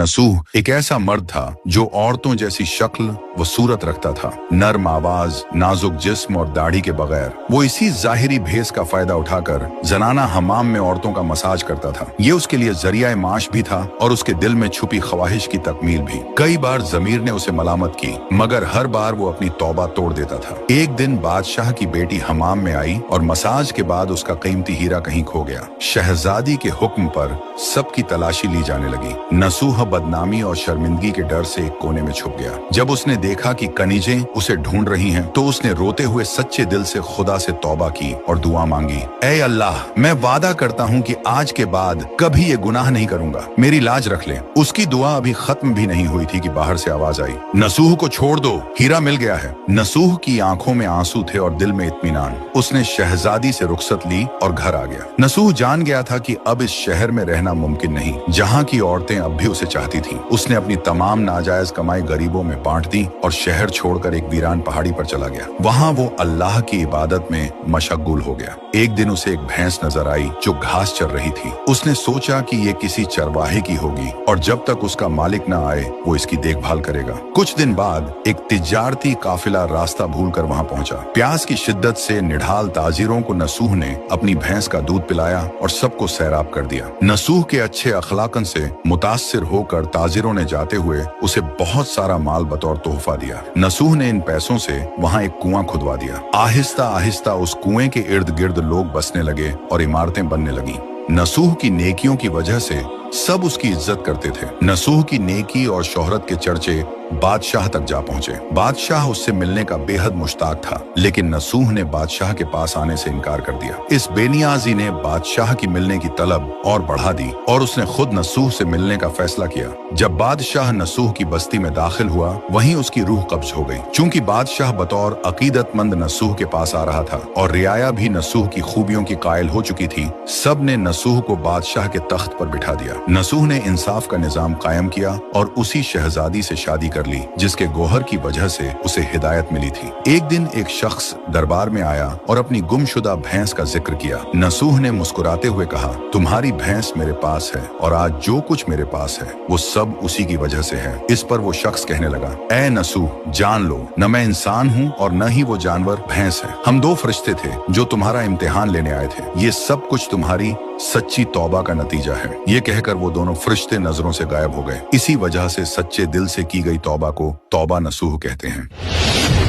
नसूह एक ऐसा मर्द था जो औरतों जैसी शक्ल व सूरत रखता था, नर्म आवाज, नाजुक जिस्म और दाढ़ी के बगैर। वो इसी जाहिरी भेस का फायदा उठाकर जनाना हमाम में औरतों का मसाज करता था। ये उसके लिए जरिया माश भी था और उसके दिल में छुपी ख्वाहिश की तकमील भी। कई बार जमीर ने उसे मलामत की, मगर हर बार वो अपनी तौबा तोड़ देता था। एक दिन बादशाह की बेटी हमाम में आई और मसाज के बाद उसका कीमती हीरा कहीं खो गया। शहजादी के हुक्म पर सबकी तलाशी ली जाने लगी। नसूह बदनामी और शर्मिंदगी के डर से एक कोने में छुप गया। जब उसने देखा कि कनीजें उसे ढूंढ रही हैं, तो उसने रोते हुए सच्चे दिल से खुदा से तौबा की और दुआ मांगी, ऐ अल्लाह, मैं वादा करता हूँ कि आज के बाद कभी ये गुनाह नहीं करूंगा, मेरी लाज रख ले। उसकी दुआ अभी खत्म भी नहीं हुई थी कि बाहर से आवाज आई, नसूह को छोड़ दो, हीरा मिल गया है। नसूह की आंखों में आंसू थे और दिल में इत्मीनान। उसने शहजादी से रुखसत ली और घर आ गया। नसूह जान गया था कि अब इस शहर में रहना मुमकिन नहीं, जहाँ की औरतें अब भी उसे चाहती थीं। उसने अपनी तमाम नाजायज कमाई गरीबों में बांट दी और शहर छोड़कर एक वीरान पहाड़ी पर चला गया। वहाँ वो अल्लाह की इबादत में मशगूल हो गया। एक दिन उसे एक भैंस नजर आई जो घास चर रही थी। उसने सोचा कि ये किसी चरवाहे की होगी और जब तक उसका मालिक न आए वो इसकी देखभाल करेगा। कुछ दिन बाद एक तिजारती काफिला रास्ता भूलकर वहाँ पहुंचा। प्यास की शिद्दत से निढाल ताजिरों को नसूह ने अपनी भैंस का दूध पिलाया और सबको सैराब कर दिया। नसूह के अच्छे अखलाकन से मुतासिर होकर ताजिरों ने जाते हुए उसे बहुत सारा माल बतौर तोहफा दिया। नसूह ने इन पैसों से वहाँ एक कुआं खुदवा दिया। आहिस्ता आहिस्ता उस कुएं के इर्द गिर्द लोग बसने लगे और इमारतें बनने लगी। नसूह की नेकियों की वजह से सब उसकी इज्जत करते थे। नसूह की नेकी और शोहरत के चर्चे बादशाह तक जा पहुंचे। बादशाह उससे मिलने का बेहद मुश्ताक था, लेकिन नसूह ने बादशाह के पास आने से इनकार कर दिया। इस बेनियाजी ने बादशाह की मिलने की तलब और बढ़ा दी और उसने खुद नसूह से मिलने का फैसला किया। जब बादशाह नसूह की बस्ती में दाखिल हुआ, वहीं उसकी रूह कब्ज हो गई। चूंकि बादशाह बतौर अकीदतमंद नसूह के पास आ रहा था और रियाया भी नसूह की खूबियों की कायल हो चुकी थी, सब ने नसूह को बादशाह के तख्त पर बिठा दिया। नसूह ने इंसाफ का निजाम कायम किया और उसी शहजादी से शादी कर ली जिसके गोहर की वजह से उसे हिदायत मिली थी। एक दिन एक शख्स दरबार में आया और अपनी गुमशुदा भैंस का जिक्र किया। नसूह ने मुस्कुराते हुए कहा, तुम्हारी भैंस मेरे पास है और आज जो कुछ मेरे पास है वो सब उसी की वजह से है। इस पर वो शख्स कहने लगा, ऐ नसूह, जान लो, न मैं इंसान हूँ और न ही वो जानवर भैंस है। हम दो फरिश्ते थे जो तुम्हारा इम्तिहान लेने आए थे। ये सब कुछ तुम्हारी सच्ची तौबा का नतीजा है। ये कहकर वो दोनों फरिश्ते नजरों से गायब हो गए। इसी वजह से सच्चे दिल से की गई तौबा को तौबा नसूह कहते हैं।